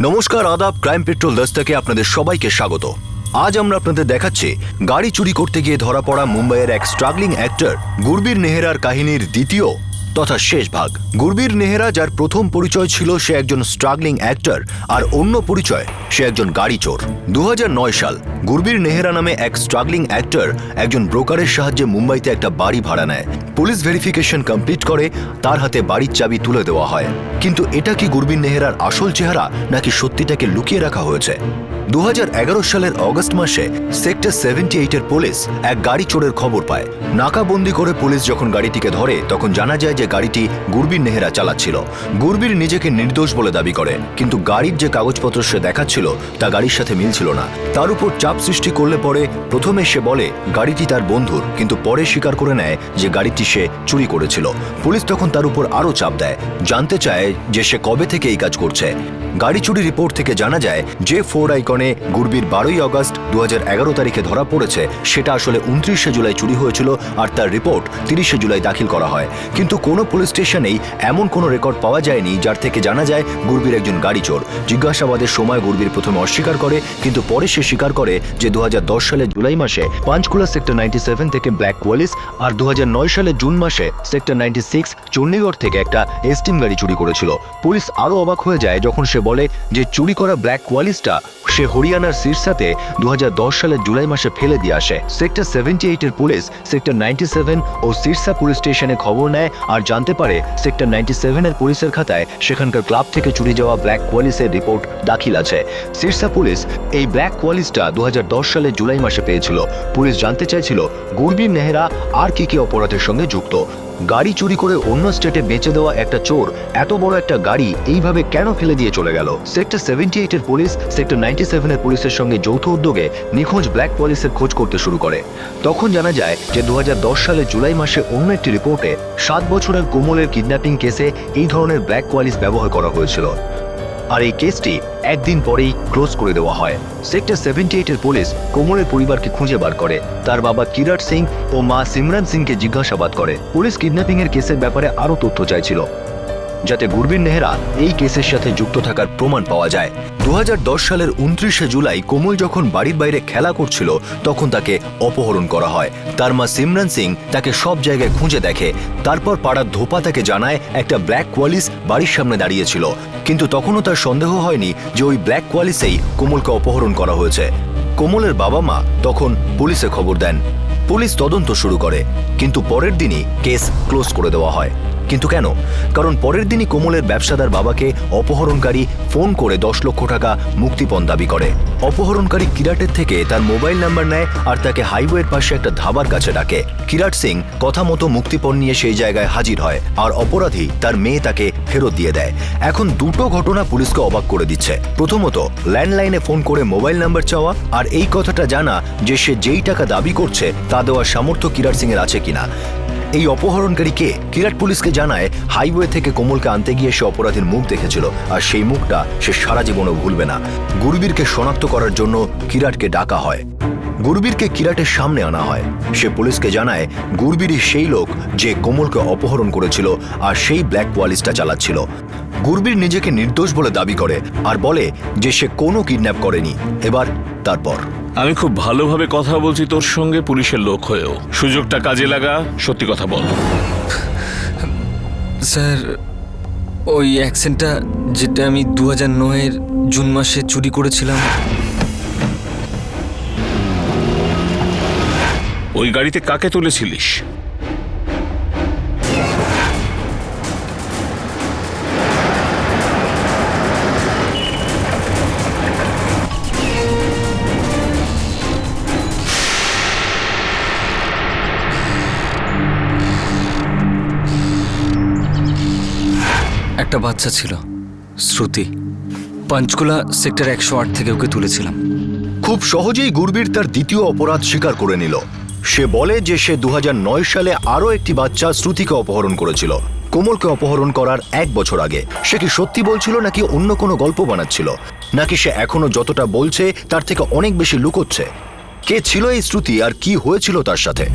নমস্কার, আদাব। Crime petrol 10 থেকে আপনাদের সবাইকে স্বাগত। আজ আমরা আপনাদের দেখাচ্ছি গাড়ি চুরি করতে গিয়ে ধরা পড়া মুম্বাইয়ের এক স্ট্রাগলিং অ্যাক্টর গুরবীর নেহরার কাহিনীর দ্বিতীয় তথা শেষ ভাগ। গুরবীর নেহরা, যার প্রথম পরিচয় ছিল সে একজন স্ট্রাগলিং অ্যাক্টর, আর অন্য পরিচয় সে একজন গাড়ি চোর। 2009 সাল গুরবীর নেহরা নামে এক স্ট্রাগলিং অ্যাক্টর একজন ব্রোকারের সাহায্যে মুম্বাইতে একটা বাড়ি ভাড়া নেয়। পুলিশ ভেরিফিকেশন কমপ্লিট করে তার হাতে বাড়ির চাবি তুলে দেওয়া হয়। কিন্তু এটা কি গুরবীর নেহরার আসল চেহারা, নাকি সত্যিটাকে লুকিয়ে রাখা হয়েছে? 2011 সালের অগস্ট মাসে সেক্টর 78 এর পুলিশ এক গাড়ি চোরের খবর পায়। নাকাবন্দি করে পুলিশ যখন গাড়িটিকে ধরে তখন জানা যায় যে গাড়িটি গুরবীর নেহরা চালাচ্ছিল। গুরবীর নিজেকে নির্দোষ বলে দাবি করে, কিন্তু গাড়ির যে কাগজপত্র সে দেখাচ্ছিল তা গাড়ির সাথে মিলছিল না। তার উপর চাপ সৃষ্টি করলে পরে প্রথমে সে বলে গাড়িটি তার বন্ধুর, কিন্তু পরে স্বীকার করে নেয় যে গাড়িটি সে চুরি করেছিল। পুলিশ তখন তার উপর আরও চাপ দেয়, জানতে চায় যে সে কবে থেকে এই কাজ করছে। গাড়ি চুরি রিপোর্ট থেকে জানা যায় যে ফোর্ড আইকনে গুরবীর 12 আগস্ট 2011 তারিখে ধরা পড়েছে সেটা আসলে 29শে জুলাই চুরি হয়েছিল, আর তার রিপোর্ট 30শে জুলাই দাখিল করা হয়। কিন্তু কোনো পুলিশ স্টেশনেই এমন কোনো রেকর্ড পাওয়া যায়নি যার থেকে জানা যায় গুরবীর একজন গাড়ি চোর। জিজ্ঞাসাবাদের সময় গুরবীর প্রথমে অস্বীকার করে, কিন্তু পরে সে স্বীকার করে যে 2010 সালের জুলাই মাসে পাঞ্চকুলা সেক্টর 97 থেকে ব্ল্যাক কোয়ালিস, আর 2009 সালের জুন মাসে সেক্টর 96 চণ্ডীগড় থেকে একটা এস্টিম গাড়ি চুরি করেছিল। পুলিশ আরও অবাক হয়ে যায় যখন সে বলে যে চুরি করা ব্ল্যাক কোয়ালিসটা সে হরিয়ানার সিরসাতে 2010 সালের জুলাই মাসে ফেলে দিয়ে আসে। সেক্টর 78 এর পুলিশ সেক্টর 97 ও সিরসা পুলিশ স্টেশনে খবর নেয় আর জানতে পারে সেক্টর 97 এর পুলিশের খাতায় সেখানকার ক্লাব থেকে চুরি যাওয়া ব্ল্যাক কোয়ালিসের রিপোর্ট দাখিল আছে। সিরসা পুলিশ এই ব্ল্যাক কোয়ালিসটা 2010 সালের জুলাই মাসে পেয়েছিল। পুলিশ জানতে চাইছিল গুরবীর নেহরা আর কি কি অপরাধের সঙ্গে যুক্ত। গাড়ি চুরি করে অন্য স্টেটে বেচে দেওয়া একটা চোর এত বড় একটা গাড়ি এইভাবে কেন ফেলে দিয়ে চলে গেল? সেক্টর 78 এর পুলিশ সেক্টর 97 এর পুলিশের সঙ্গে যৌথ উদ্যোগে নিখোঁজ ব্ল্যাক কোয়ালিসের খোঁজ করতে শুরু করে। তখন জানা যায় যে 2010 সালের জুলাই মাসে অন্য একটি রিপোর্টে 7 বছরের কোমলের কিডন্যাপিং কেসে এই ধরনের ব্ল্যাক কোয়ালিস ব্যবহার করা হয়েছিল, আর এই কেসটি একদিন পরেই ক্লোজ করে দেওয়া হয়। সেক্টর 78 এর পুলিশ কোমলের পরিবারকে খুঁজে বার করে, তার বাবা কিরাট সিং ও মা সিমরান সিংকে জিজ্ঞাসাবাদ করে। পুলিশ কিডন্যাপিং এর কেসের ব্যাপারে আরও তথ্য চাইছিল, যাতে গুরবীর নেহরা এই কেসের সাথে যুক্ত থাকার প্রমাণ পাওয়া যায়। 2010 সালের 29শে জুলাই কোমল যখন বাড়ির বাইরে খেলা করছিল তখন তাকে অপহরণ করা হয়। তার মা সিমরান সিং তাকে সব জায়গায় খুঁজে দেখে। তারপর পাড়ার ধোপা তাকে জানায় একটা ব্ল্যাক কোয়ালিস বাড়ির সামনে দাঁড়িয়েছিল, কিন্তু তখনও তার সন্দেহ হয়নি যে ওই ব্ল্যাক কোয়ালিসেই কোমলকে অপহরণ করা হয়েছে। কোমলের বাবা মা তখন পুলিশে খবর দেন। পুলিশ তদন্ত শুরু করে, কিন্তু পরের দিনই কেস ক্লোজ করে দেওয়া হয়। কিন্তু কেন? কারণ পরের দিনই কোমলের ব্যবসাদার বাবাকে অপহরণকারী ফোন করে 10 লক্ষ টাকা মুক্তিপণ দাবি করে। অপহরণকারী কিরাটের থেকে তার মোবাইল নাম্বার নেয় আর তাকে হাইওয়ের পাশে একটা ধাবার কাছে ডাকে। কিরাট সিং কথা মতো মুক্তিপণ নিয়ে সেই জায়গায় হাজির হয়, আর অপরাধী তার মেয়ে তাকে ফেরত দিয়ে দেয়। এখন দুটো ঘটনা পুলিশকে অবাক করে দিচ্ছে। প্রথমত, ল্যান্ডলাইনে ফোন করে মোবাইল নাম্বার চাওয়া, আর এই কথাটা জানা যে সে যেই টাকা দাবি করছে তা দেওয়ার সামর্থ্য কিরাট সিং এর আছে কিনা। এই অপহরণকারী কে? কিরাট পুলিশকে জানায় হাইওয়ে থেকে কোমলকে আনতে গিয়ে সে অপরাধীর মুখ দেখেছিল, আর সেই মুখটা সে সারা জীবনও ভুলবে না। গুরবীরকে শনাক্ত করার জন্য কিরাটকে ডাকা হয়। গুরবীরকে কিরাটের সামনে আনা হয়। সে পুলিশকে জানায় গুরবীরই সেই লোক যে কোমলকে অপহরণ করেছিল আর সেই ব্ল্যাক কোয়ালিসটা চালাচ্ছিল। গুরবীর নিজেকে নির্দোষ বলে দাবি করে আর বলে যে সে কোনো কিডন্যাপ করেনি। তারপর আমি খুব ভালোভাবে কথা বলছি তোর সঙ্গে, পুলিশের লোক হয়েও সুযোগটা কাজে লাগা, সত্যি কথা বল। স্যার, ওই অ্যাক্সেন্টটা যেটা আমি 2009-এর জুন মাসে চুরি করেছিলাম। ওই গাড়িতে কাকে তুলেছিলিস? একটা বাচ্চা ছিল, শ্রুতি। পাঞ্চকুলা সেক্টর 108 থেকে ওকে তুলেছিলাম। খুব সহজেই গুরবীর তার দ্বিতীয় অপরাধ স্বীকার করে নিল। সে বলে যে সে 2009 সালে আরও একটি বাচ্চা শ্রুতিকে অপহরণ করেছিল, কোমলকে অপহরণ করার 1 বছর আগে। সে কি সত্যি বলছিল, নাকি অন্য কোনো গল্প বানাচ্ছিল, নাকি সে এখনো যতটা বলছে তার থেকে অনেক বেশি লুকোচ্ছে? কে ছিল এই শ্রুতি আর কি হয়েছিল তার সাথে?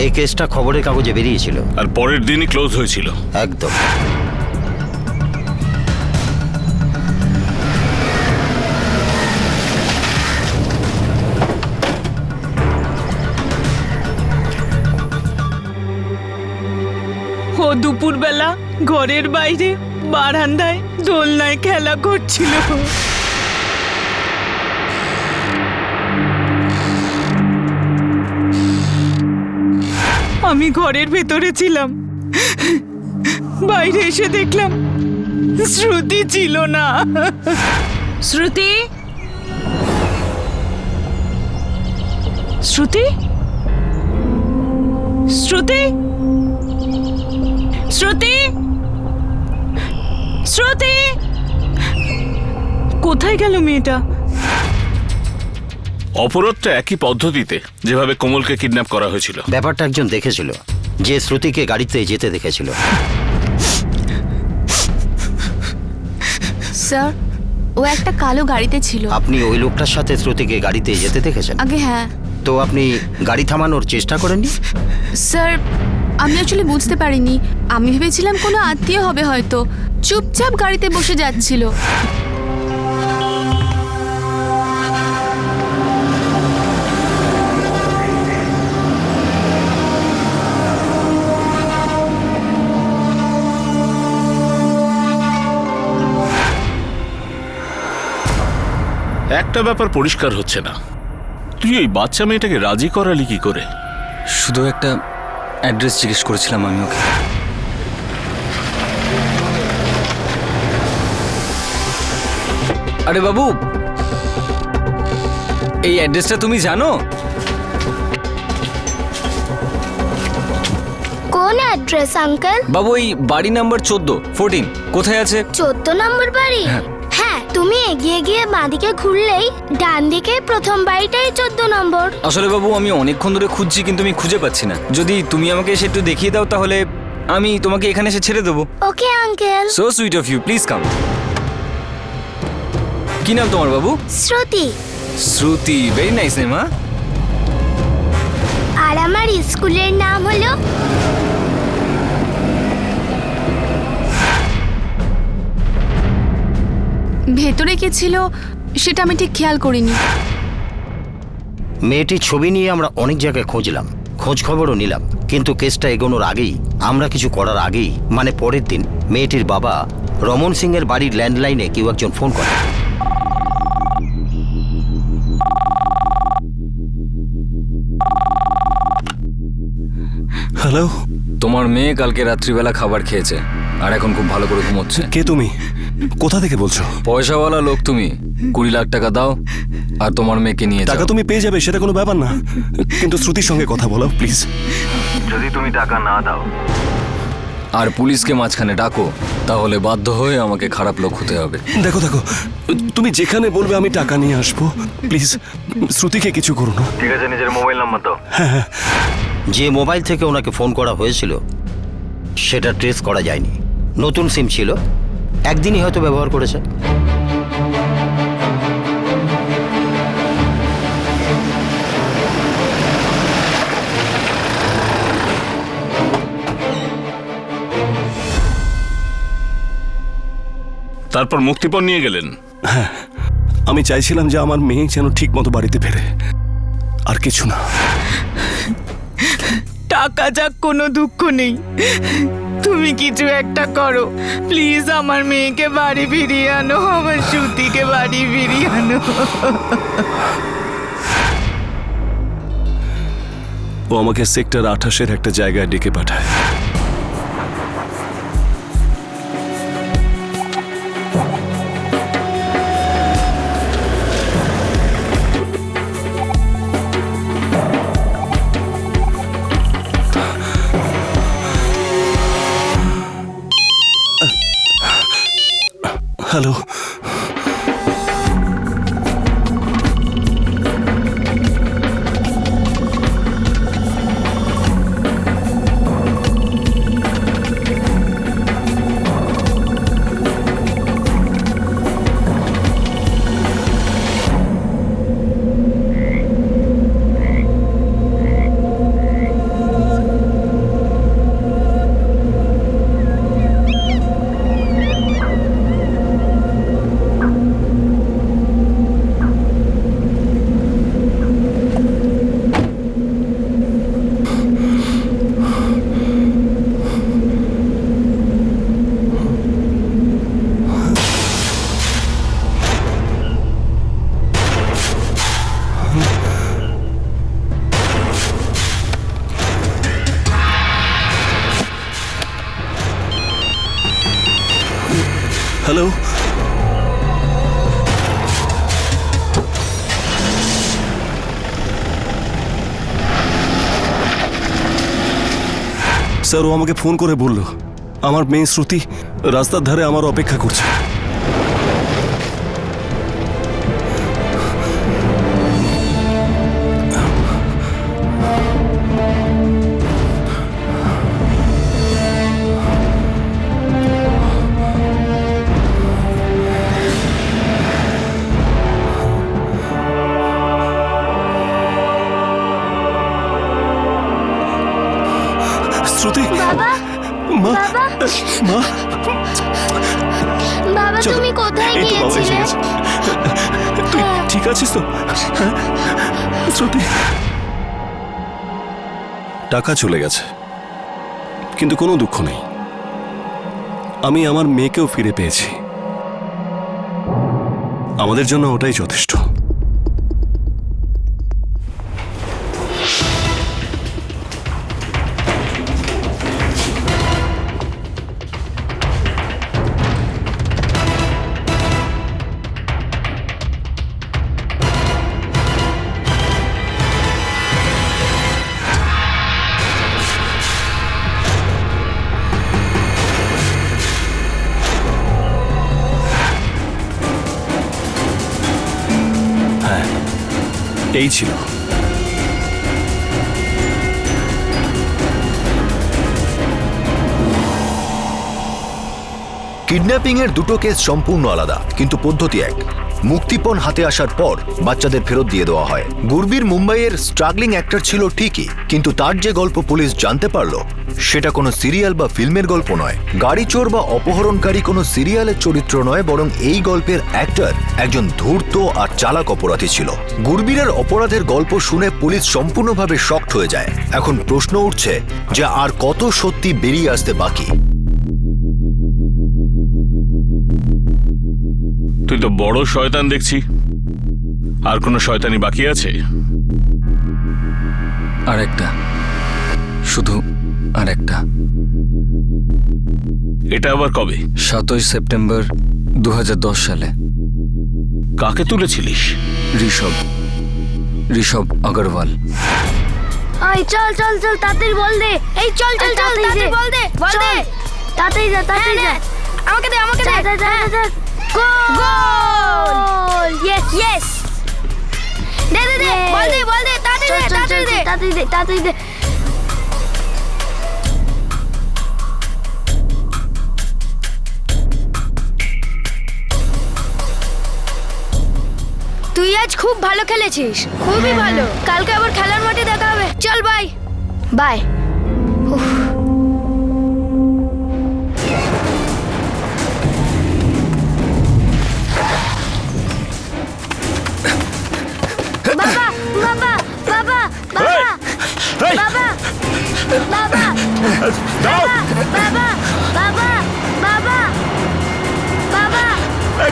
এই কেসটা খবরের কাগজে বেরিয়েছিল। আর পরের দিনই ক্লোজ হয়েছিল। একদম। ও দুপুরবেলা ঘরের বাইরে বারান্দায় দোলনায় খেলা করছিল। আমি ঘরের ভেতরে ছিলাম, বাইরে এসে দেখলাম শ্রুতি ছিল না। শ্রুতি, শ্রুতি, শ্রুতি, শ্রুতি, শ্রুতি, কোথায় গেল মেয়েটা? অপরাধটা একই পদ্ধতিতে যেভাবে কোমলকে কিডন্যাপ করা হয়েছিল। ব্যাপারটা একজন দেখেছিল, যে শ্রুতিকে গাড়িতে যেতে দেখেছিল। স্যার, ও একটা কালো গাড়িতে ছিল। আপনি ওই লোকটার সাথে শ্রুতিকে গাড়িতে যেতে দেখেছেন? আগে হ্যাঁ। তো আপনি গাড়ি থামানোর চেষ্টা করেননি? স্যার, আমি আসলে বুঝতে পারিনি। আমি ভেবেছিলাম কোনো আত্মীয় হবে হয়তো, চুপচাপ গাড়িতে বসে যাচ্ছিল। একটা ব্যাপার পরিষ্কার হচ্ছে না, তুই এই বাচ্চা মেয়েটাকে রাজি করালি কি করে? শুধু একটা অ্যাড্রেস জিজ্ঞেস করেছিলাম আমি ওকে। আরে বাবু, এই অ্যাড্রেসটা তুমি জানো? কোন অ্যাড্রেস আঙ্কেল? বাবু, এই বাড়ি নাম্বার 14 কোথায় আছে? 14 নম্বর বাড়ি? হ্যাঁ, তুমি এগিয়ে গিয়ে বাঁদিকে ঘুরলেই ডান দিকে প্রথম বাড়িটাই 14 নম্বর। আসলে বাবু, আমি অনেকক্ষণ ধরে খুঁজছি কিন্তু আমি খুঁজে পাচ্ছি না। যদি তুমি আমাকে এসে একটু দেখিয়ে দাও তাহলে আমি তোমাকে এখানে এসে ছেড়ে দেবো। Okay uncle. So sweet of you, please come. কি নাম তোমার বাবু? Shruti. Shruti, very nice name. হ্যাঁ, আর আমার স্কুলের নাম হলো ভেতরে কে ছিল সেটা আমি ঠিক খেয়াল করিনি। মেয়েটির ছবি নিয়ে আমরা অনেক জায়গায় খুঁজলাম, খোঁজ খবরও নিলাম, কিন্তু কেসটা এগোনোর আগেই, আমরা কিছু করার আগেই, মানে পরের দিন মেয়েটির বাবা রমন সিং এর বাড়ির ল্যান্ডলাইনে কেউ একজন ফোন করে। হ্যালো, তোমার মেয়ে কালকে রাত্রিবেলা খাবার খেয়েছে আর এখন খুব ভালো করে ঘুমোচ্ছে। কে তুমি? কোথা থেকে বলছো? পয়সাওয়ালা লোক তুমি। 20 লাখ টাকা দাও আর তোমার মেয়েকে নিয়ে টাকা যাও। তুমি পেয়ে যাবে, সেটা কোনো ব্যাপার না, কিন্তু শ্রুতির সঙ্গে কথা বলো প্লিজ। যদি তুমি টাকা না দাও, আর পুলিশকে মাঝখানে ডাকো, তাহলে বাধ্য হয়ে আমাকে খারাপ লোক হতে হবে। দেখো দেখো, তুমি যেখানে বলবে আমি টাকা নিয়ে আসবো, প্লিজ শ্রুতিকে কিছু করো না। ঠিক আছে, নিজের মোবাইল নাম্বার দাও। যে মোবাইল থেকে ওনাকে ফোন করা হয়েছিল সেটা ট্রেস করা যায়নি। নতুন সিম ছিল, একদিনই হয়তো ব্যবহার করেছে। তারপর মুক্তিপণ নিয়ে গেলেন। আমি চাইছিলাম যে আমার মেয়ে যেন ঠিক মতো বাড়িতে ফেরে, আর কিছু না। টাকা যাক, কোনো দুঃখ নেই। তুমি কিছু একটা করো প্লিজ, আমার মেয়েকে বাড়ি ফিরিয়ে আনো, আমার শ্রুতিকে বাড়ি ফিরিয়ে আনো। ও আমাকে সেক্টর 28-এর একটা জায়গায় ডেকে পাঠায়। হ্যালো, স্যার ও আমাকে ফোন করে বলল আমার মেয়ে শ্রুতি রাস্তার ধারে আমার অপেক্ষা করছে। শ্রুতি, বাবা মা, বাবা মা, বাবা চলো। তুমি কোথায় এই তো বাবা এসে গিয়েছিলে? গেছে। তুই ঠিক আছিস তো? হ্যাঁ? শ্রুতি, টাকা চলে গেছে কিন্তু কোনো দুঃখ নেই, আমি আমার মেয়েকেও ফিরে পেয়েছি। আমাদের জন্য ওটাই যথেষ্ট। এই ছিল। কিডন্যাপিং এর দুটো কেস সম্পূর্ণ আলাদা, কিন্তু পদ্ধতি এক। মুক্তিপণ হাতে আসার পর বাচ্চাদের ফেরত দিয়ে দেওয়া হয়। গুরবীর মুম্বাইয়ের স্ট্রাগলিং অ্যাক্টর ছিল ঠিকই, কিন্তু তার যে গল্প পুলিশ জানতে পারলো সেটা কোনো সিরিয়াল বা ফিল্মের গল্প নয়। গাড়ি চোর বা অপহরণকারী কোনো সিরিয়ালের চরিত্র নয়, বরং এই গল্পের অ্যাক্টর একজন ধূর্ত আর চালাক অপরাধী ছিল। গুরবীরের অপরাধের গল্প শুনে পুলিশ সম্পূর্ণভাবে শকড হয়ে যায়। এখন প্রশ্ন উঠছে যে আর কত সত্যি বেরিয়ে আসতে বাকি। তুই তো বড় শয়তান দেখছি, আর কোনো শয়তানি বাকি আছে? আর একটা, শুধু আর একটা। এটা আবার কবে? 7ই সেপ্টেম্বর 2010 সালে। কাকে তুলেছিলিস? ঋষভ আগরওয়াল। এই চল চল চল তাড়াতাড়ি বল দে। এই চল চল চল তাড়াতাড়ি বল দে। বল দে তাড়াতাড়ি যা তাড়াতাড়ি যা। আমাকে দে গোল। Yes yes. দে দে দে বল দে তাড়াতাড়ি দে। তুই আজ খুব ভালো খেলেছিস, খুবই ভালো। কালকে আবার খেলার মাঠে দেখা হবে। চল বাই বাই। বাবা বাবা বাবা বাবা বাবা বাবা বাবা বাবা বাবা বাবা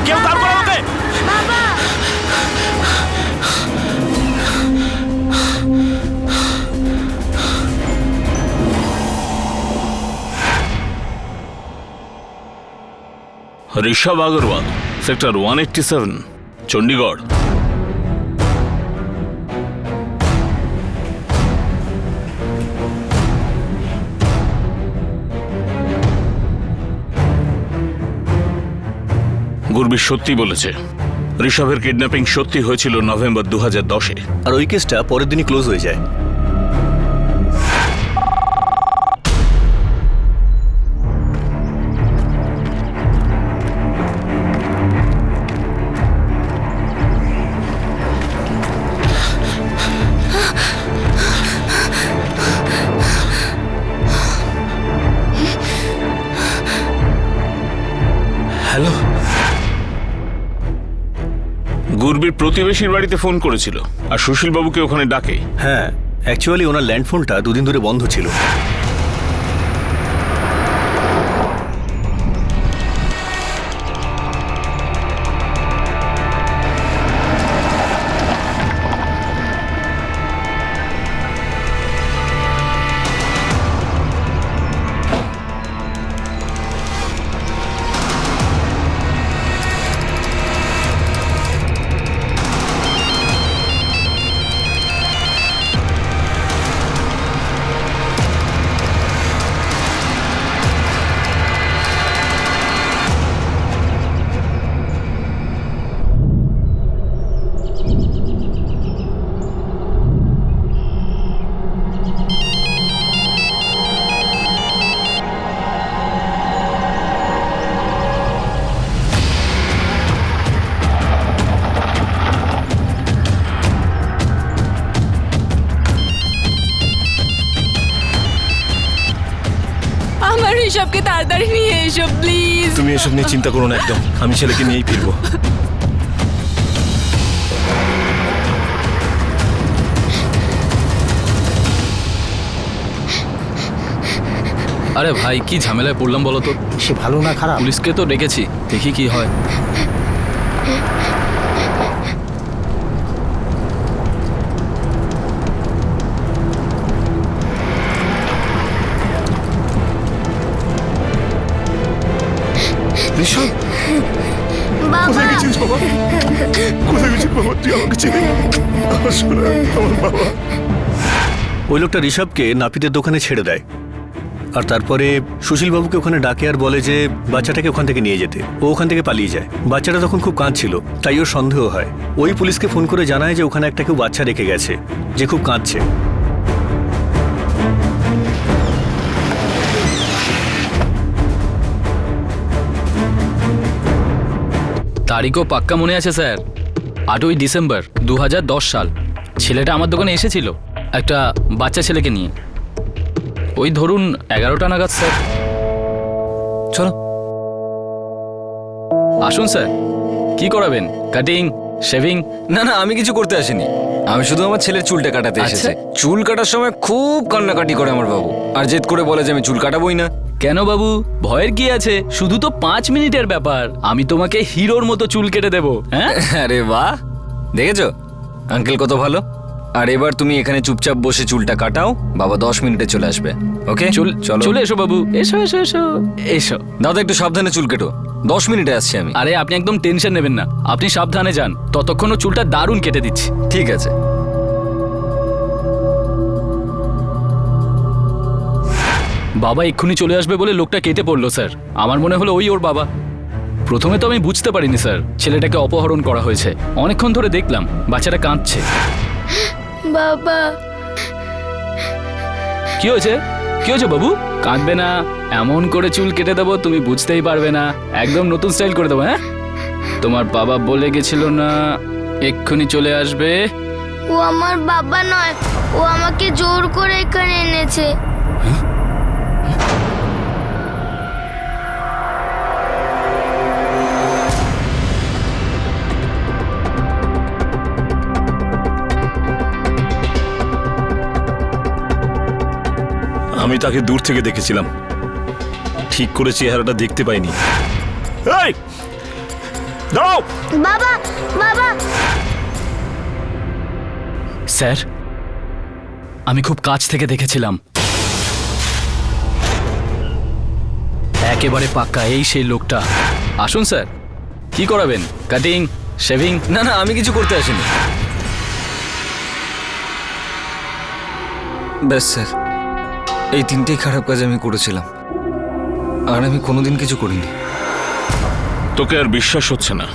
কেউ তার করে ওকে? বাবা ঋষভ আগরওয়াল, সেক্টর 187, চণ্ডীগড়। গুরবীর সত্যি বলেছে, ঋষভের কিডন্যাপিং সত্যি হয়েছিল নভেম্বর 2010-এ। আর ওই কেসটা পরের দিনই ক্লোজ হয়ে যায়। হ্যালো, গুরবীর প্রতিবেশীর বাড়িতে ফোন করেছিল আর সুশীল বাবুকে ওখানে ডাকে। হ্যাঁ অ্যাকচুয়ালি ওনার ল্যান্ড ফোনটা দুদিন ধরে বন্ধ ছিল। ঋষভকে তাড়াতাড়ি নিয়ে এসো প্লিজ। তুমি এসব নিয়ে চিন্তা করো না একদম, আমি ছেলেকে নিয়েই ফিরবো। আরে ভাই কি ঝামেলায় পড়লাম বলো তো? সে ভালো না খারাপ? পুলিশকে তো ডেকেছি, দেখি কি হয়। ঋষভ, বাবা কোথায় গেছিস বাবা? কোথায় গেছিস বাবা? তুই আমাকে ছেড়ে আমার সোনা, আমার বাবা। ওই লোকটা ঋষভকে নাপিতের দোকানে ছেড়ে দেয়, আর তারপরে সুশীল বাবুকে ওখানে ডাকে আর বলে যে বাচ্চাটাকে ওখান থেকে নিয়ে যেতে। ও ওখান থেকে পালিয়ে যায়। বাচ্চাটা তখন খুব কাঁদছিল, তাই ওর সন্দেহ হয়। ওই পুলিশকে ফোন করে জানায় যে ওখানে একটা কেউ বাচ্চা রেখে গেছে, যে খুব কাঁদছে। তারিখও পাক্কা মনে আছে স্যার, 8ই ডিসেম্বর 2010 সাল। ছেলেটা আমার দোকানে এসেছিল একটা বাচ্চা ছেলেকে নিয়ে। ওই ধরুন 11টা নাগাদ স্যার। চলো আসুন স্যার। কি করাবেন? Cutting, shaving? না না, আমি কিছু করতে আসিনি। আমি শুধু আমার ছেলের চুলটা কাটাতে এসেছি। চুল কাটার সময় খুব কান্নাকাটি করে আমার বাবু, আর জেদ করে বলে যে আমি চুল কাটাবোই না। কেন বাবু, ভয়ের কি আছে? শুধু তো 5 মিনিটের ব্যাপার। আমি তোমাকে হিরোর মতো চুল কেটে দেবো। হ্যাঁ আরে বাহ, দেখেছো আঙ্কেল কত ভালো। আর এবার তুমি এখানে চুপচাপ বসে চুলটা কাটাও, বাবা 10 মিনিটে চলে আসবে। ওকে চলো চলে এসো বাবু, এসো এসো এসো এসো। দাদা একটু সাবধানে চুল কেটো, 10 মিনিটে আসছি আমি। আরে আপনি একদম টেনশন নেবেন না, আপনি সাবধানে যান। ততক্ষণও চুলটা দারুণ কেটে দিচ্ছি। ঠিক আছে। বাবা এক্ষুনি চলে আসবে বলে লোকটা কেটে পড়লো স্যার। আমার মনে হলো ওই ওর বাবা। প্রথমে তো আমি বুঝতে পারিনি স্যার, ছেলেটাকে অপহরণ করা হয়েছে। অনেকক্ষণ ধরে দেখলাম বাচ্চাটা কাঁদছে। বাবা কি হয়েছে? কি হয়েছে বাবু? কাঁদবে না, এমন করে চুল কেটে দেবো তুমি বুঝতেই পারবে না। একদম নতুন স্টাইল করে দেবো। হ্যাঁ, তোমার বাবা বলে গেছিল না এক্ষুনি চলে আসবে? ও আমার বাবা নয়, ও আমাকে জোর করে এখানে এনেছে। আমি তাকে দূর থেকে দেখেছিলাম, ঠিক করে চেহারাটা দেখতে পাইনি। এই দাঁড়াও! বাবা বাবা স্যার, আমি খুব কাছ থেকে দেখেছিলাম। একেবারে পাক্কা এই সেই লোকটা। আসুন স্যার, কি করাবেন? Cutting, shaving? না না, আমি কিছু করতে আসিনি। ব্যাস স্যার, এই 3টেই খারাপ কাজ আমি করেছিলাম, আর আমি কোনোদিন কিছু করিনি। তোকে আর বিশ্বাস হচ্ছে না।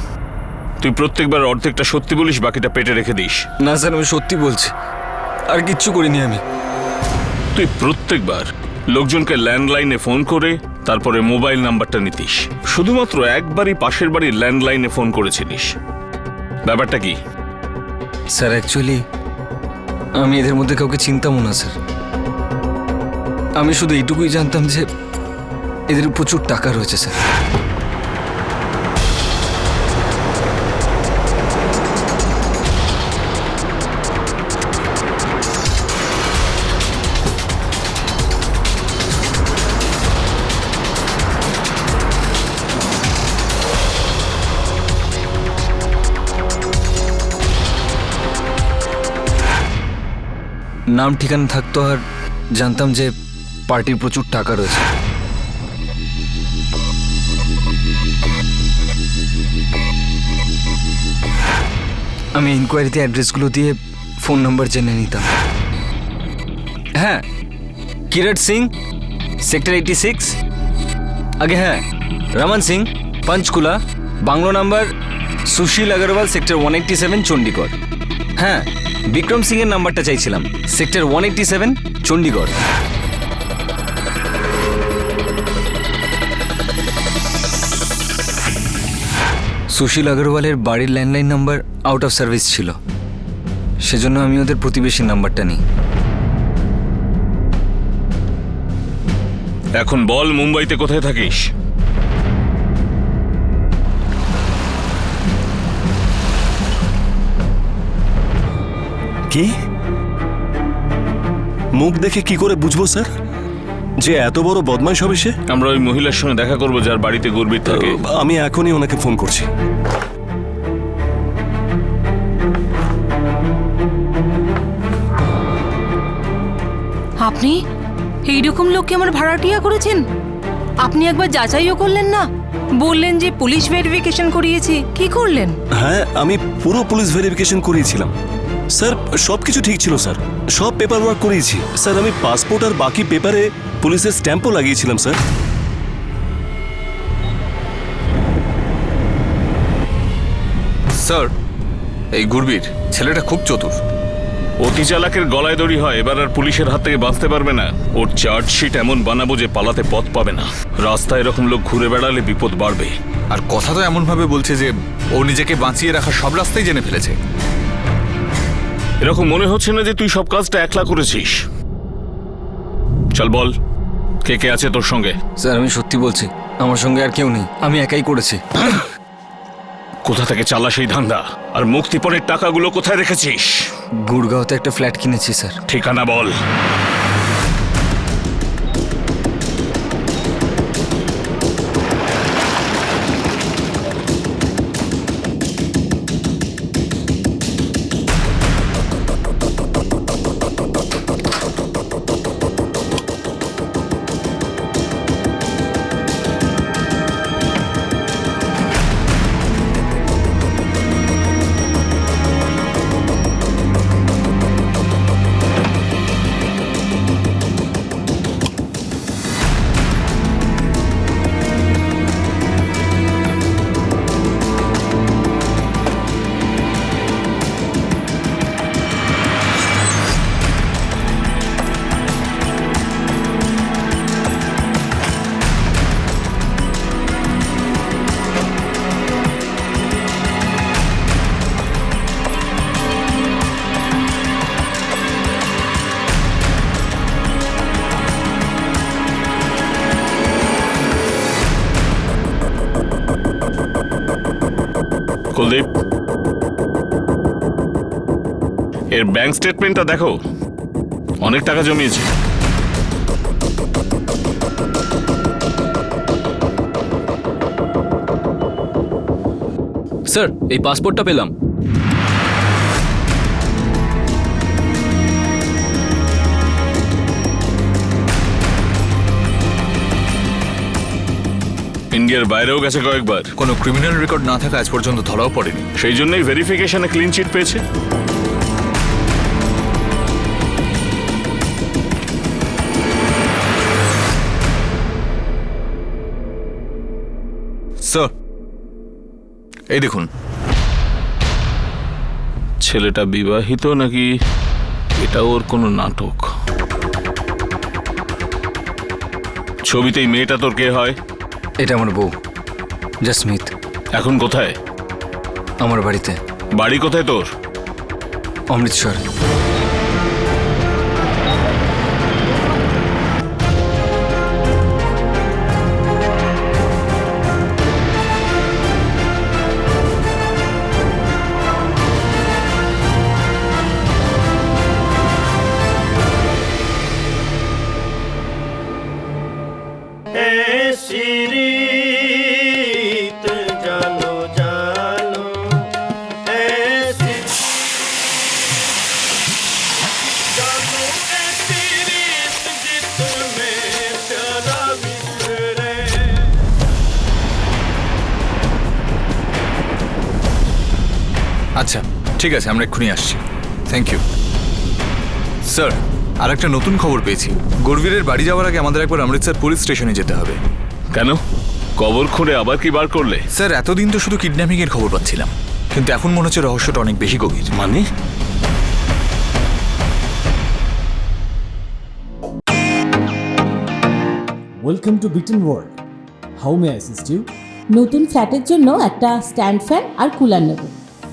তুই প্রত্যেকবার অর্ধেকটা সত্যি বলিস, বাকিটা পেটে রেখে দিস। না স্যার, আমি সত্যি বলছি, আর কিচ্ছু করিনি আমি। তুই প্রত্যেকবার লোকজনকে ল্যান্ডলাইনে ফোন করে তারপরে মোবাইল নাম্বারটা নিতিস। শুধুমাত্র একবারই পাশের বাড়ির ল্যান্ডলাইনে ফোন করেছিলিস। ব্যাপারটা কি? স্যার অ্যাকচুয়ালি আমি এদের মধ্যে কাউকে চিনতামও না স্যার। আমি শুধু এইটুকুই জানতাম যে এদের প্রচুর টাকা রয়েছে স্যার। নাম ঠিকানা থাকতো, আর জানতাম যে পার্টির প্রচুর টাকা রয়েছে। আমি ইনকোয়ারিতে অ্যাড্রেসগুলো দিয়ে ফোন নাম্বার জেনে নিতাম। হ্যাঁ, কিরট সিং, সেক্টর 86। আগে হ্যাঁ, রমন সিং, পঞ্চকুলা, বাংলো নাম্বার সুশীল আগরওয়াল, সেক্টর 187, চণ্ডীগড়। হ্যাঁ, বিক্রম সিং এর নাম্বারটা চাইছিলাম, সেক্টর 187, চণ্ডীগড়। সুশীল আগরওয়ালের বাড়ির landline number out of service ছিল, সেজন্য আমি ওদের প্রতিবেশীর নাম্বারটা নিই। এখন বল, মুম্বাইতে কোথায় থাকিস? কি? মুখ দেখে কি করে বুঝবো স্যার যে এত বড় বদমাইশ হবে সে? আমরা ওই মহিলার সঙ্গে দেখা করবো যার বাড়িতে গুরবীর থাকে। আমি এখনই ওনাকে ফোন করছি। আপনি এইরকম লোককে আমার ভাড়াটিয়া করেছেন? আপনি একবার যাচাইও করলেন না? বললেন যে পুলিশ ভেরিফিকেশন করিয়েছি, কি করলেন? হ্যাঁ, আমি পুরো পুলিশ ভেরিফিকেশন করিয়েছিলাম স্যার, সব কিছু ঠিক ছিল স্যার, সব পেপার ওয়ার্ক করিয়েছি স্যার। আমি পাসপোর্ট আর বাকি পেপারে পুলিশের স্ট্যাম্পও লাগিয়েছিলাম স্যার। স্যার, এই গুরবীর ছেলেটা খুব চতুর। অতি চালাকের গলায় দড়ি হয়, এবার আর পুলিশের হাত থেকে বাঁচতে পারবে না। ওর চার্জশিট এমন বানাবো যে পালাতে পথ পাবে না। রাস্তায় এরকম লোক ঘুরে বেড়ালে বিপদ বাড়বে। আর কথা তো এমনভাবে বলছে যে ও নিজেকে বাঁচিয়ে রাখার সব রাস্তাই জেনে ফেলেছে। এরকম মনে হচ্ছে না যে তুই সব কাজটা একলা করেছিস। চল বল, কে কে আছে তোর সঙ্গে? স্যার, আমি সত্যি বলছি, আমার সঙ্গে আর কেউ নেই, আমি একাই করেছি। কোথা থেকে চালা সেই ধান্দা? আর মুক্তিপণের টাকাগুলো কোথায় রেখেছিস? গুড়গাঁওতে একটা ফ্ল্যাট কিনেছি স্যার। ঠিকানা বল। কুলদীপ, এর ব্যাংক স্টেটমেন্টটা দেখো, অনেক টাকা জমিয়েছে। স্যার, এই পাসপোর্টটা পেলাম। ইন্ডিয়ার বাইরেও গেছে কয়েকবার। কোনো ক্রিমিনাল রেকর্ড না থাকা আজ পর্যন্ত ধরাও পড়েনি। সেই জন্যই ভেরিফিকেশনে ক্লিন চিট পেয়েছে। স্যার, এই দেখুন। ছেলেটা বিবাহিত নাকি এটা ওর কোনো নাটক? ছবিতেই মেয়েটা তোর কে হয়? এটা আমার বউ, জসমিত। এখন কোথায়? আমার বাড়িতে। বাড়ি কোথায় তোর? অমৃতসর। আচ্ছা, ঠিক আছে, আমরা এক্ষুনি আসছি। Thank you sir. আর একটা নতুন খবর পেয়েছি। গুরবীরের বাড়ি যাওয়ার আগে আমাদের একবার অমৃতসর পুলিশ স্টেশনে যেতে হবে। কেন? কবর খুঁড়ে আবার কি বার করলে? স্যার, এতদিন তো শুধু কিডন্যাপিং এর খবর পাচ্ছিলাম, কিন্তু এখন মনে হচ্ছে রহস্যটা অনেক বেশি গভীর। মানে? Welcome to beaten world. How may I assist you? নতুন ফ্ল্যাটের জন্য একটা স্ট্যান্ড ফ্যান আর কুলার নেব।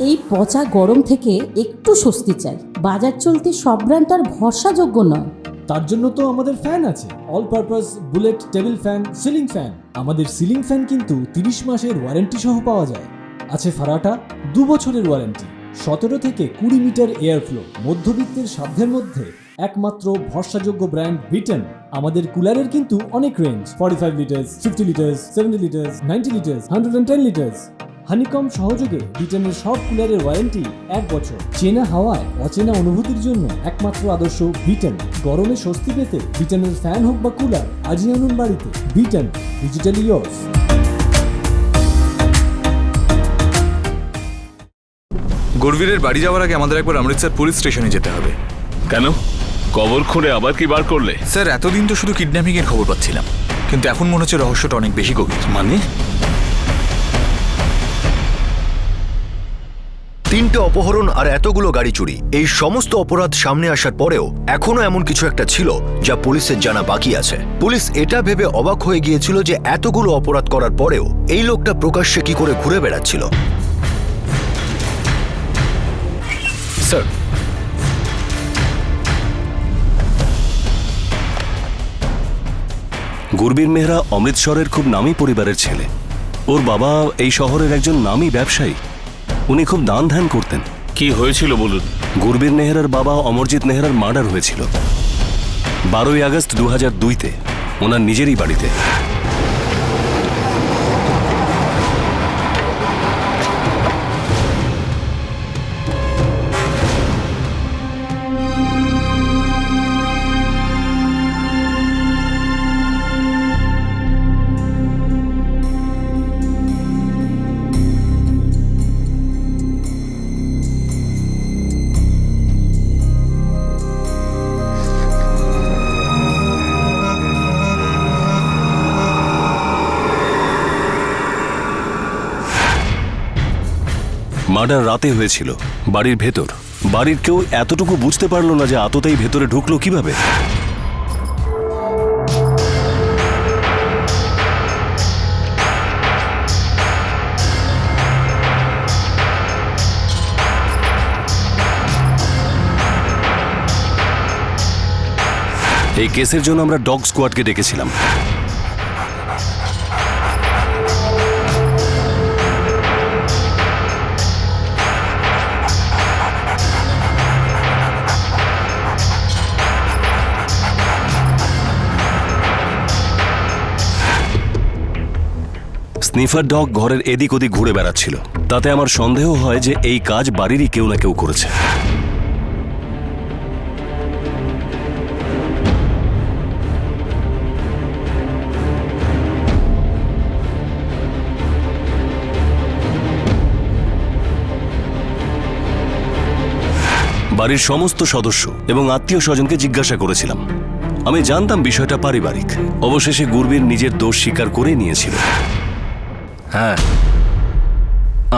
এই পচা গরম থেকে একটু স্বস্তি চাই। বাজার চলতে সব ব্র্যান্ড আর ভরসাযোগ্য নয়। তার জন্য তো আমাদের ফ্যান আছে, all purpose bullet table fan, ceiling fan. আমাদের সিলিং ফ্যান কিন্তু 30 মাসের ওয়ারেন্টি সহ পাওয়া যায়। আছে ফারাটা 2 বছরের ওয়ারেন্টি, 17 থেকে 20 মিটার এয়ার ফ্লো, মধ্যবিত্তের সাধ্যের মধ্যে একমাত্র ভরসাযোগ্য ব্র্যান্ড বিটন। আমাদের কুলারের কিন্তু অনেক range, 45 litres, 50 litres, 70 litres, 90 litres, 110 litres. Honeycomb সহযোগে বিটনের সব কুলারের ওয়ারেন্টি 1 বছর। চেনা হাওয়ায় অচেনা অনুভূতির জন্য একমাত্র আদর্শ বিটন। গরমে স্বস্তি পেতে বিটনের ফ্যান হোক বা কুলার, আজই আনুন বাড়িতে। Vuitton, digitally yours. গুরবীরের বাড়ি যাওয়ার আগে আমাদের একবার অমৃতসর পুলিশ স্টেশনে যেতে হবে। কেন? কবর খুঁড়ে আবার কি বার করলে? স্যার, এতদিন তো শুধু কিডন্যাপিং এর খবর পাচ্ছিলাম, কিন্তু এখন মনে হচ্ছে রহস্যটা অনেক বেশি গভীর। মানে 3টে অপহরণ আর এতগুলো গাড়ি চুরি, এই সমস্ত অপরাধ সামনে আসার পরেও এখনো এমন কিছু একটা ছিল যা পুলিশের জানা বাকি আছে। পুলিশ এটা ভেবে অবাক হয়ে গিয়েছিল যে এতগুলো অপরাধ করার পরেও এই লোকটা প্রকাশ্যে কি করে ঘুরে বেড়াচ্ছিল। স্যার, গুরবীর মেহরা অমৃতসরের খুব নামী পরিবারের ছেলে। ওর বাবা এই শহরের একজন নামী ব্যবসায়ী। উনি খুব দান ধ্যান করতেন। কি হয়েছিল বলুন? গুরবীর নেহরার বাবা অমরজিৎ নেহরার মার্ডার হয়েছিল 12ই আগস্ট 2002-তে ওনার নিজেরই বাড়িতে। মার্ডার রাতে হয়েছিল, বাড়ির ভেতর। বাড়ির কেউ এতটুকু বুঝতে পারলো না যে আততায়ী ভেতরে ঢুকলো কিভাবে। এই কেসের জন্য আমরা ডগ স্কোয়াডকে ডেকেছিলাম। স্নিফার ডগ ঘরের এদিক ওদিক ঘুরে বেড়াচ্ছিল। তাতে আমার সন্দেহ হয় যে এই কাজ বাড়িরই কেউ না কেউ করেছে। বাড়ির সমস্ত সদস্য এবং আত্মীয় স্বজনকে জিজ্ঞাসা করেছিলাম। আমি জানতাম বিষয়টা পারিবারিক। অবশেষে গুরবীর নিজের দোষ স্বীকার করে নিয়েছিল। হ্যাঁ,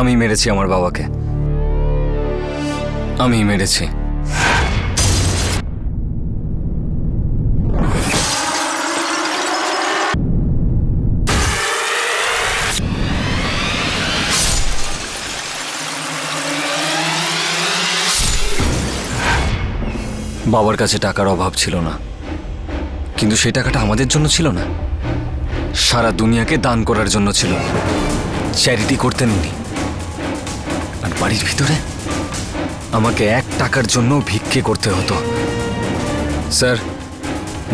আমি মেরেছি আমার বাবাকে, আমি মেরেছি। বাবার কাছে টাকার অভাব ছিল না, কিন্তু সেই টাকাটা আমাদের জন্য ছিল না, সারা দুনিয়াকে দান করার জন্য ছিল। চ্যারিটি করতেন উনি। আর বাড়ির ভিতরে আমাকে 1 টাকার জন্য ভিক্ষে করতে হতো। স্যার,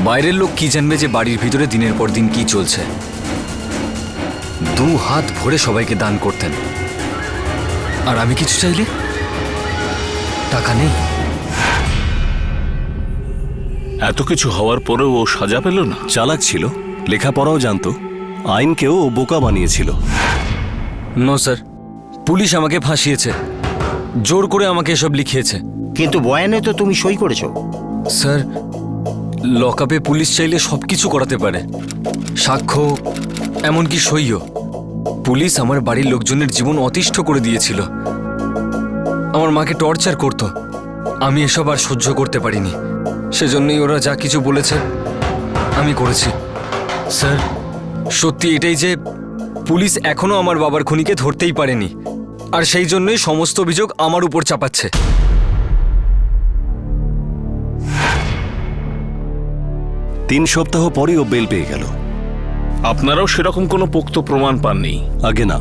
বাইরের লোক কি জানবে যে বাড়ির ভিতরে দিনের পর দিন কি চলছে? 2 হাত ভরে সবাইকে দান করতেন। আর আমি কিছু চাইলে টাকা নেই। এত কিছু হওয়ার পরেও ও সাজা পেল না? চালাক ছিল, লেখাপড়াও জানতো, আইনকেও ও বোকা বানিয়েছিল। নো স্যার, পুলিশ আমাকে ফাঁসিয়েছে, জোর করে আমাকে এসব লিখিয়েছে। কিন্তু বয়ানে তো তুমি সই করেছো। স্যার, লকআপে পুলিশ চাইলে সব কিছু করাতে পারে, সাক্ষ্য, এমনকি সইও। পুলিশ আমার বাড়ির লোকজনের জীবন অতিষ্ঠ করে দিয়েছিল, আমার মাকে টর্চার করত। আমি এসব আর সহ্য করতে পারিনি, সেজন্যই ওরা যা কিছু বলেছে আমি করেছি। স্যার, সত্যি এটাই যে পুলিশ এখনো আমার বাবার খুনিকে ধরতেই পারেনি, আর সেই জন্যই সমস্ত অভিযোগ আমার উপর চাপাচ্ছে। 3 সপ্তাহ পরেই ও বেল পেয়ে গেল। আপনারাও সেরকম কোনো পোক্ত প্রমাণ পাননি? আগে না।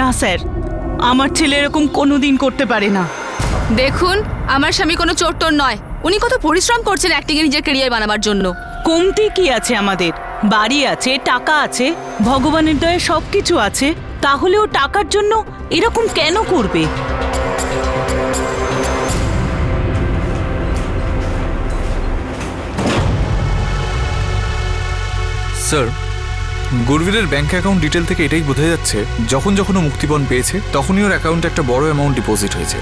না স্যার, আমার ছেলে এরকম কোনোদিন করতে পারে না। দেখুন, আমার স্বামী কোনো চোট্টর নয়। উনি কত পরিশ্রম করছেন অ্যাক্টিং এ নিজের ক্যারিয়ার বানাবার জন্য। কমতি কি আছে আমাদের? বাড়ি আছে, টাকা আছে, ভগবানের দয়ে সবকিছু আছে, তাহলে ও টাকার জন্য এরকম কেন করবে? স্যার, গুরবীরের ব্যাংক অ্যাকাউন্ট ডিটেল থেকে এটাই বোঝা যাচ্ছে, যখন ও মুক্তিপণ পেয়েছে তখনই ওর অ্যাকাউন্টে একটা বড় অ্যামাউন্ট ডিপোজিট হয়েছে।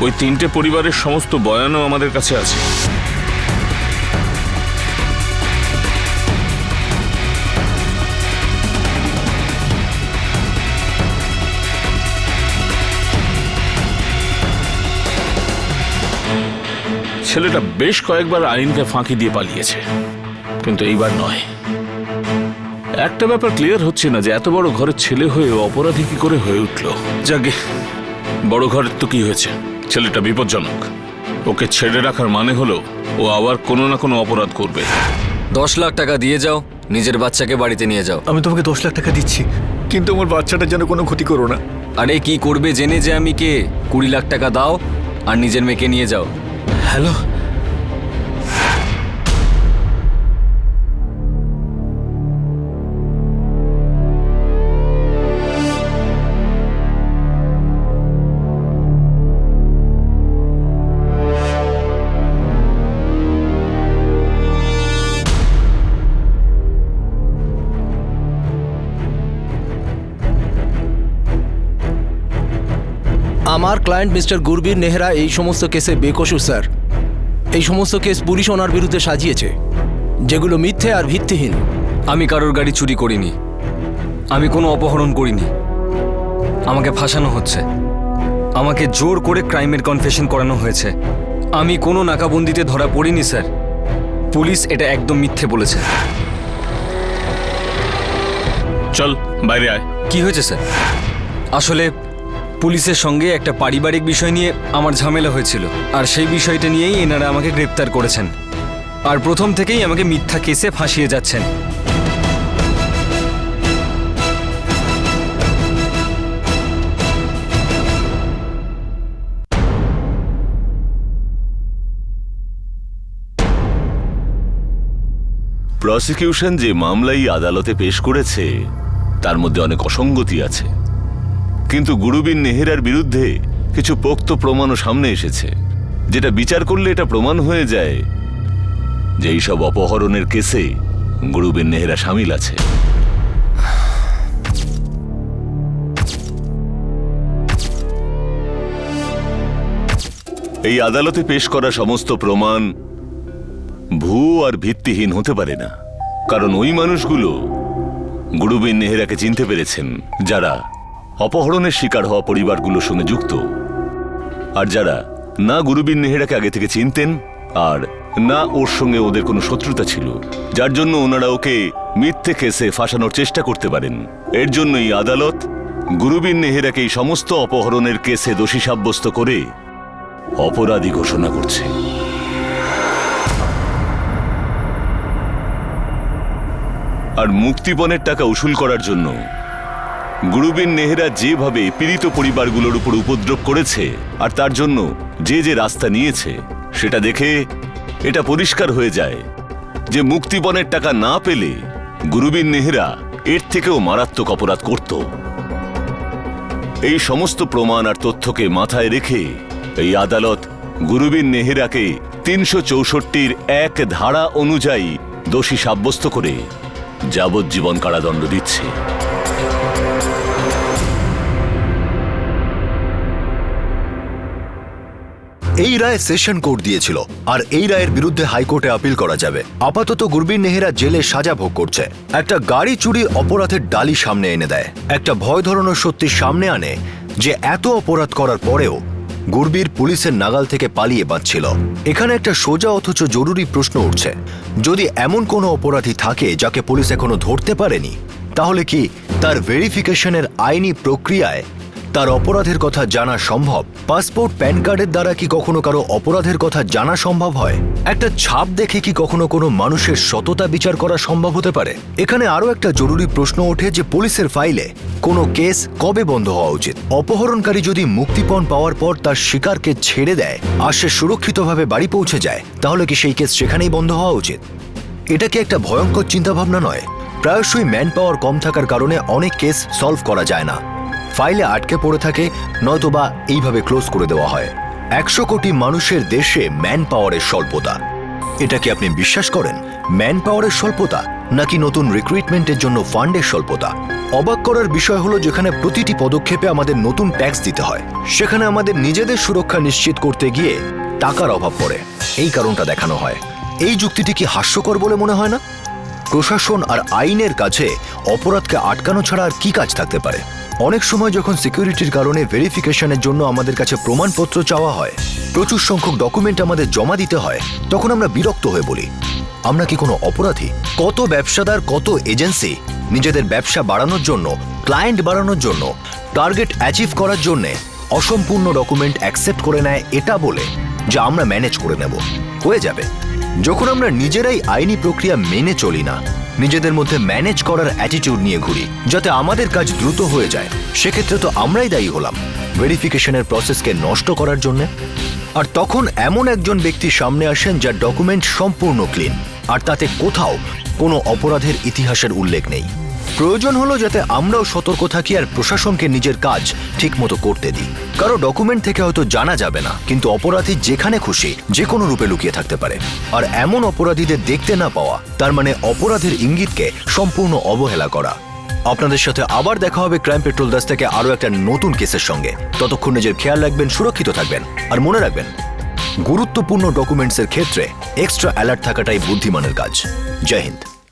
ওই 3টে পরিবারের সমস্ত বয়ানও আমাদের কাছে আছে। ছেলেটা বেশ কয়েকবার আইনকে ফাঁকি দিয়ে পালিয়েছে, কিন্তু এইবার নয়। একটা ব্যাপার ক্লিয়ার হচ্ছে না যে এত বড় ঘরের ছেলে হয়ে অপরাধী কি করে হয়ে উঠল। যাকে বড় ঘরের তো কি হয়েছে, ছেলেটা বিপজ্জনক। ওকে ছেড়ে রাখার মানে হলো ও আবার কোনো না কোনো অপরাধ করবে। 10 লাখ টাকা দিয়ে যাও, নিজের বাচ্চাকে বাড়িতে নিয়ে যাও। আমি তোমাকে 10 লাখ টাকা দিচ্ছি, কিন্তু আমার বাচ্চাটার যেন কোনো ক্ষতি করো না। আরে কি করবে জেনে যে আমি কে? 20 লাখ টাকা দাও আর নিজের মেয়েকে নিয়ে যাও। হ্যালো, আমার ক্লায়েন্ট মিস্টার গুরবীর নেহরা এই সমস্ত কেসে বেকসুর স্যার। এই সমস্ত কেস পুলিশ ওনার বিরুদ্ধে সাজিয়েছে, যেগুলো মিথ্যে আর ভিত্তিহীন। আমি কারোর গাড়ি চুরি করিনি, আমি কোনো অপহরণ করিনি। আমাকে ফাঁসানো হচ্ছে, আমাকে জোর করে ক্রাইমের কনফেশন করানো হয়েছে। আমি কোনো নাকাবন্দিতে ধরা পড়িনি স্যার। পুলিশ এটা একদম মিথ্যে বলেছে। চল বাইরে আয়। কি হয়েছে স্যার? আসলে পুলিশের সঙ্গে একটা পারিবারিক বিষয় নিয়ে আমার ঝামেলা হয়েছিল, আর সেই বিষয়টা নিয়েই এনারা আমাকে গ্রেপ্তার করেছেন, আর প্রথম থেকেই আমাকে মিথ্যা কেসে ফাঁসিয়ে যাচ্ছেন। প্রসিকিউশন যে মামলাই আদালতে পেশ করেছে তার মধ্যে অনেক অসঙ্গতি আছে, কিন্তু গুরুবীর নেহেরার বিরুদ্ধে কিছু পোক্ত প্রমাণও সামনে এসেছে, যেটা বিচার করলে এটা প্রমাণ হয়ে যায় যে এইসব অপহরণের কেসে গুরুবীর নেহেরা শামিল আছে। এই আদালতে পেশ করা সমস্ত প্রমাণ ভুয়ো আর ভিত্তিহীন হতে পারে না, কারণ ওই মানুষগুলো গুরুবীর নেহেরাকে চিনতে পেরেছেন যারা অপহরণের শিকার হওয়া পরিবারগুলোর সঙ্গে যুক্ত, আর যারা না গুরুবীর নেহেরাকে আগে থেকে চিনতেন আর না ওর সঙ্গে ওদের কোনো শত্রুতা ছিল, যার জন্য ওনারা ওকে মিথ্যে কেসে ফাঁসানোর চেষ্টা করতে পারেন। এর জন্যই আদালত গুরুবীর নেহেরাকে এই সমস্ত অপহরণের কেসে দোষী সাব্যস্ত করে অপরাধী ঘোষণা করছে। আর মুক্তিপণের টাকা উসুল করার জন্য গুরুবীর নেহেরা যেভাবে পীড়িত পরিবারগুলোর উপর উপদ্রব করেছে আর তার জন্য যে যে রাস্তা নিয়েছে, সেটা দেখে এটা পরিষ্কার হয়ে যায় যে মুক্তিপণের টাকা না পেলে গুরুবীর নেহেরা এর থেকেও মারাত্মক অপরাধ করত। এই সমস্ত প্রমাণ আর তথ্যকে মাথায় রেখে এই আদালত গুরুবীর নেহেরাকে 364-র 1 ধারা অনুযায়ী দোষী সাব্যস্ত করে যাবজ্জীবন কারাদণ্ড দিচ্ছে। এই রায় সেশন কোর্ট দিয়েছিল, আর এই রায়ের বিরুদ্ধে হাইকোর্টে আপিল করা যাবে। আপাতত গুরবীর নেহেরা জেলে সাজা ভোগ করছে। একটা গাড়ি চুরির অপরাধের ডালি সামনে এনে দেয়, একটা ভয় ধরানোর সত্যি সামনে আনে যে এত অপরাধ করার পরেও গুরবীর পুলিশের নাগাল থেকে পালিয়ে বাঁচছিল। এখানে একটা সোজা অথচ জরুরি প্রশ্ন উঠছে, যদি এমন কোনো অপরাধী থাকে যাকে পুলিশ এখনো ধরতে পারেনি, তাহলে কি তার ভেরিফিকেশনের আইনি প্রক্রিয়ায় তার অপরাধের কথা জানা সম্ভব? পাসপোর্ট প্যান কার্ডের দ্বারা কি কখনো কারো অপরাধের কথা জানা সম্ভব হয়? একটা ছাপ দেখে কি কখনো কোনো মানুষের সততা বিচার করা সম্ভব হতে পারে? এখানে আরো একটা জরুরি প্রশ্ন ওঠে যে পুলিশের ফাইলে কোনো কেস কবে বন্ধ হওয়া উচিত? অপহরণকারী যদি মুক্তিপণ পাওয়ার পর তার শিকারকে ছেড়ে দেয় আর সে সুরক্ষিতভাবে বাড়ি পৌঁছে যায়, তাহলে কি সেই কেস সেখানেই বন্ধ হওয়া উচিত? এটা কি একটা ভয়ঙ্কর চিন্তাভাবনা নয়? প্রায়শই ম্যান পাওয়ার কম থাকার কারণে অনেক কেস সলভ করা যায় না, ফাইলে আটকে পড়ে থাকে, নয়তোবা এইভাবে ক্লোজ করে দেওয়া হয়। 100 কোটি মানুষের দেশে ম্যান পাওয়ারের স্বল্পতা, এটা কি আপনি বিশ্বাস করেন? ম্যান পাওয়ারের স্বল্পতা নাকি নতুন রিক্রুটমেন্টের জন্য ফান্ডের স্বল্পতা? অবাক করার বিষয় হলো, যেখানে প্রতিটি পদক্ষেপে আমাদের নতুন ট্যাক্স দিতে হয়, সেখানে আমাদের নিজেদের সুরক্ষা নিশ্চিত করতে গিয়ে টাকার অভাব পড়ে। এই কারণটা দেখানো হয়। এই যুক্তিটি কি হাস্যকর বলে মনে হয় না? প্রশাসন আর আইনের কাছে অপরাধকে আটকানো ছাড়া আর কি কাজ থাকতে পারে? অনেক সময় যখন সিকিউরিটির কারণে ভেরিফিকেশনের জন্য আমাদের কাছে প্রমাণপত্র চাওয়া হয়, প্রচুর সংখ্যক ডকুমেন্ট আমাদের জমা দিতে হয়, তখন আমরা বিরক্ত হয়ে বলি, আমরা কি কোনো অপরাধী? কত ব্যবসাদার, কত এজেন্সি নিজেদের ব্যবসা বাড়ানোর জন্য, ক্লায়েন্ট বাড়ানোর জন্য, টার্গেট অ্যাচিভ করার জন্য অসম্পূর্ণ ডকুমেন্ট অ্যাকসেপ্ট করে নেয় এটা বলে যে আমরা ম্যানেজ করে নেব, হয়ে যাবে। যখন আমরা নিজেরাই আইনি প্রক্রিয়া মেনে চলি না, নিজেদের মধ্যে ম্যানেজ করার অ্যাটিটিউড নিয়ে ঘুরি যাতে আমাদের কাজ দ্রুত হয়ে যায়, সেক্ষেত্রে তো আমরাই দায়ী হলাম ভেরিফিকেশনের প্রসেসকে নষ্ট করার জন্য। আর তখন এমন একজন ব্যক্তি সামনে আসেন যার ডকুমেন্ট সম্পূর্ণ ক্লিন, আর তাতে কোথাও কোনো অপরাধের ইতিহাসের উল্লেখ নেই। প্রয়োজন হলো যাতে আমরাও সতর্ক থাকি আর প্রশাসনকে নিজের কাজ ঠিকমতো করতে দিই। কারো ডকুমেন্ট থেকে হয়তো জানা যাবে না, কিন্তু অপরাধী যেখানে খুশি যে কোনো রূপে লুকিয়ে থাকতে পারে। আর এমন অপরাধীদের দেখতে না পাওয়া, তার মানে অপরাধের ইঙ্গিতকে সম্পূর্ণ অবহেলা করা। আপনাদের সাথে আবার দেখা হবে ক্রাইম পেট্রোল 10 থেকে আরো একটা নতুন কেসের সঙ্গে। ততক্ষণ নিজের খেয়াল রাখবেন, সুরক্ষিত থাকবেন, আর মনে রাখবেন, গুরুত্বপূর্ণ ডকুমেন্টসের ক্ষেত্রে এক্সট্রা অ্যালার্ট থাকাটাই বুদ্ধিমানের কাজ। জয় হিন্দ।